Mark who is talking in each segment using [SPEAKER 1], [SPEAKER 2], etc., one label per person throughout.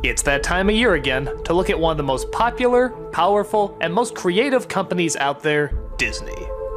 [SPEAKER 1] It's that time of year again to look at one of the most popular, powerful, and most creative companies out there, Disney.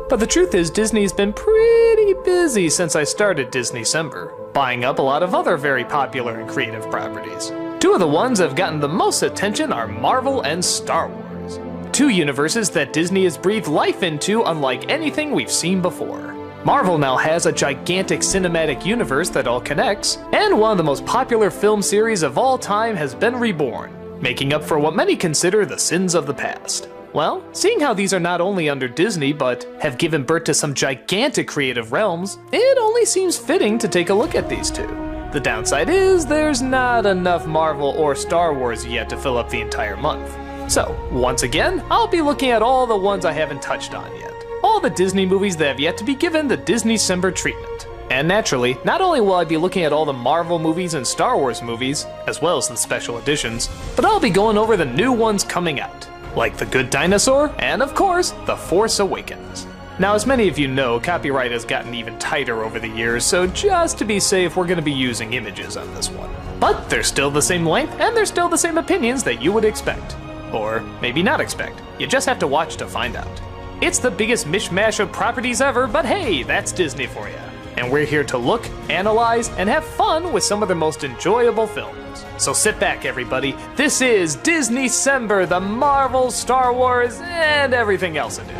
[SPEAKER 1] But the truth is, Disney's been pretty busy since I started Disneycember, buying up a lot of other very popular and creative properties. Two of the ones that have gotten the most attention are Marvel and Star Wars. Two universes that Disney has breathed life into unlike anything we've seen before. Marvel now has a gigantic cinematic universe that all connects, and one of the most popular film series of all time has been reborn, making up for what many consider the sins of the past. Well, seeing how these are not only under Disney, but have given birth to some gigantic creative realms, it only seems fitting to take a look at these two. The downside is there's not enough Marvel or Star Wars yet to fill up the entire month. So, once again, I'll be looking at all the ones I haven't touched on yet. All the Disney movies that have yet to be given the Disneycember treatment. And naturally, not only will I be looking at all the Marvel movies and Star Wars movies, as well as the special editions, but I'll be going over the new ones coming out, like The Good Dinosaur, and of course, The Force Awakens. Now, as many of you know, copyright has gotten even tighter over the years, so just to be safe, we're going to be using images on this one. But they're still the same length, and they're still the same opinions that you would expect. Or maybe not expect. You just have to watch to find out. It's the biggest mishmash of properties ever, but hey, that's Disney for you. And we're here to look, analyze, and have fun with some of their most enjoyable films. So sit back, everybody. This is Disneycember, the Marvel, Star Wars, and everything else edition.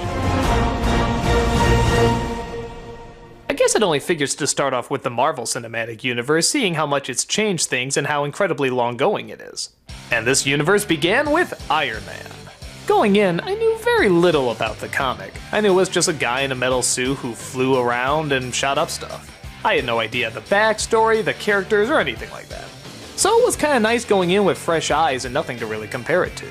[SPEAKER 1] I guess it only figures to start off with the Marvel Cinematic Universe, seeing how much it's changed things and how incredibly long-going it is. And this universe began with Iron Man. Going in, I knew very little about the comic. I knew it was just a guy in a metal suit who flew around and shot up stuff. I had no idea the backstory, the characters, or anything like that. So it was kinda nice going in with fresh eyes and nothing to really compare it to.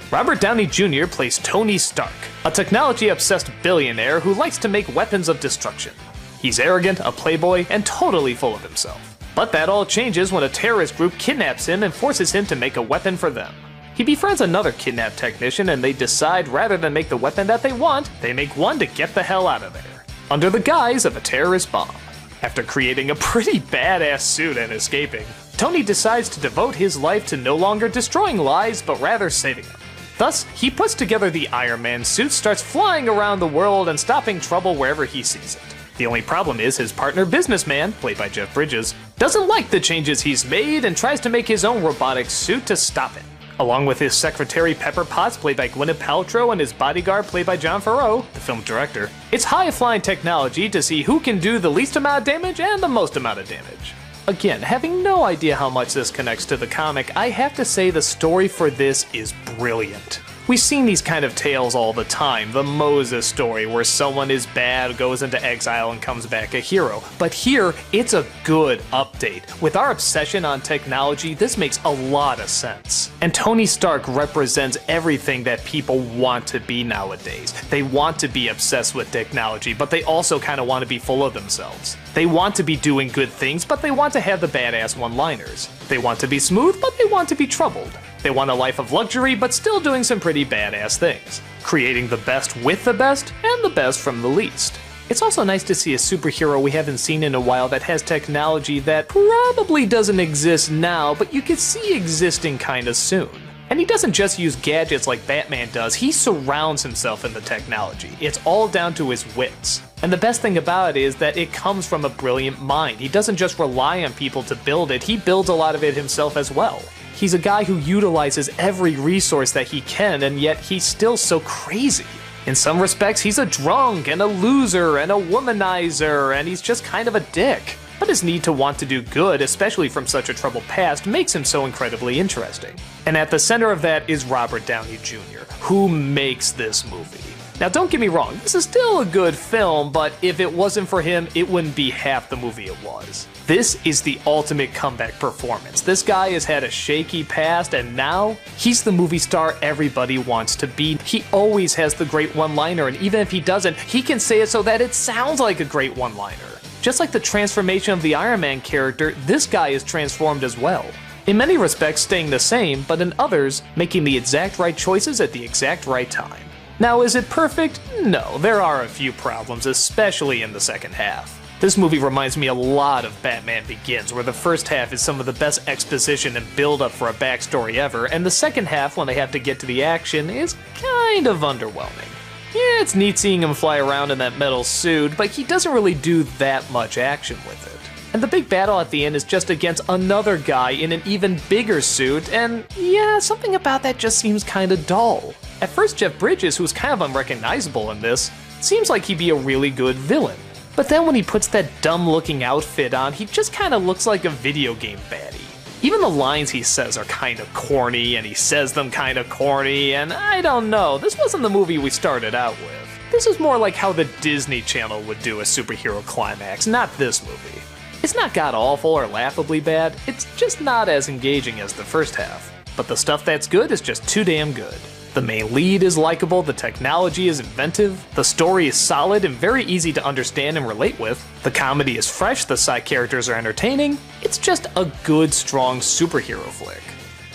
[SPEAKER 1] Robert Downey Jr. plays Tony Stark, a technology-obsessed billionaire who likes to make weapons of destruction. He's arrogant, a playboy, and totally full of himself. But that all changes when a terrorist group kidnaps him and forces him to make a weapon for them. He befriends another kidnapped technician and they decide rather than make the weapon that they want, they make one to get the hell out of there, under the guise of a terrorist bomb. After creating a pretty badass suit and escaping, Tony decides to devote his life to no longer destroying lives but rather saving them. Thus, he puts together the Iron Man suit, starts flying around the world and stopping trouble wherever he sees it. The only problem is his partner businessman, played by Jeff Bridges, doesn't like the changes he's made and tries to make his own robotic suit to stop it. Along with his secretary Pepper Potts, played by Gwyneth Paltrow, and his bodyguard, played by Jon Favreau, the film director, it's high-flying technology to see who can do the least amount of damage and the most amount of damage. Again, having no idea how much this connects to the comic, I have to say the story for this is brilliant. We've seen these kind of tales all the time, the Moses story where someone is bad, goes into exile, and comes back a hero. But here, it's a good update. With our obsession on technology, this makes a lot of sense. And Tony Stark represents everything that people want to be nowadays. They want to be obsessed with technology, but they also kind of want to be full of themselves. They want to be doing good things, but they want to have the badass one-liners. They want to be smooth, but they want to be troubled. They want a life of luxury, but still doing some pretty badass things. Creating the best with the best, and the best from the least. It's also nice to see a superhero we haven't seen in a while that has technology that probably doesn't exist now, but you could see existing kinda soon. And he doesn't just use gadgets like Batman does, he surrounds himself in the technology. It's all down to his wits. And the best thing about it is that it comes from a brilliant mind. He doesn't just rely on people to build it, he builds a lot of it himself as well. He's a guy who utilizes every resource that he can, and yet he's still so crazy. In some respects, he's a drunk, and a loser, and a womanizer, and he's just kind of a dick. But his need to want to do good, especially from such a troubled past, makes him so incredibly interesting. And at the center of that is Robert Downey Jr., who makes this movie. Now don't get me wrong, this is still a good film, but if it wasn't for him, it wouldn't be half the movie it was. This is the ultimate comeback performance. This guy has had a shaky past, and now he's the movie star everybody wants to be. He always has the great one-liner, and even if he doesn't, he can say it so that it sounds like a great one-liner. Just like the transformation of the Iron Man character, this guy is transformed as well. In many respects staying the same, but in others, making the exact right choices at the exact right time. Now, is it perfect? No, there are a few problems, especially in the second half. This movie reminds me a lot of Batman Begins, where the first half is some of the best exposition and build-up for a backstory ever, and the second half, when they have to get to the action, is kind of underwhelming. Yeah, it's neat seeing him fly around in that metal suit, but he doesn't really do that much action with it. And the big battle at the end is just against another guy in an even bigger suit, and yeah, something about that just seems kinda dull. At first, Jeff Bridges, who's kind of unrecognizable in this, seems like he'd be a really good villain. But then when he puts that dumb-looking outfit on, he just kinda looks like a video game baddie. Even the lines he says are kinda corny, and he says them kinda corny, and I don't know, this wasn't the movie we started out with. This is more like how the Disney Channel would do a superhero climax, not this movie. It's not god-awful or laughably bad, it's just not as engaging as the first half. But the stuff that's good is just too damn good. The main lead is likable, the technology is inventive, the story is solid and very easy to understand and relate with, the comedy is fresh, the side characters are entertaining, it's just a good, strong superhero flick.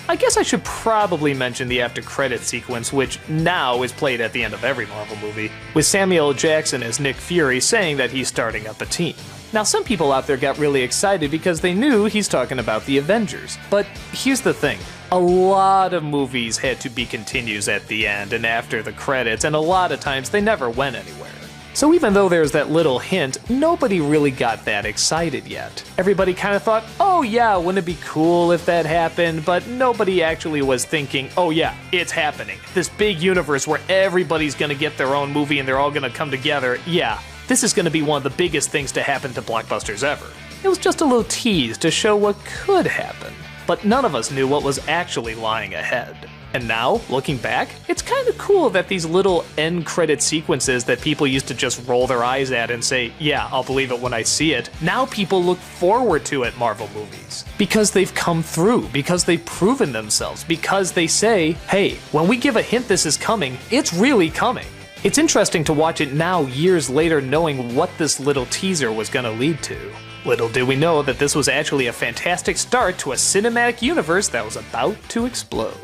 [SPEAKER 1] I guess I should probably mention the after-credits sequence, which now is played at the end of every Marvel movie, with Samuel L. Jackson as Nick Fury saying that he's starting up a team. Now, some people out there got really excited because they knew he's talking about the Avengers, but here's the thing. A lot of movies had to be continues at the end and after the credits, and a lot of times they never went anywhere. So even though there's that little hint, nobody really got that excited yet. Everybody kind of thought, oh yeah, wouldn't it be cool if that happened, but nobody actually was thinking, oh yeah, it's happening. This big universe where everybody's gonna get their own movie and they're all gonna come together, yeah, this is gonna be one of the biggest things to happen to blockbusters ever. It was just a little tease to show what could happen. But none of us knew what was actually lying ahead. And now, looking back, it's kinda cool that these little end credit sequences that people used to just roll their eyes at and say, yeah, I'll believe it when I see it, now people look forward to at Marvel movies. Because they've come through, because they've proven themselves, because they say, hey, when we give a hint this is coming, it's really coming. It's interesting to watch it now years later knowing what this little teaser was gonna lead to. Little did we know that this was actually a fantastic start to a cinematic universe that was about to explode.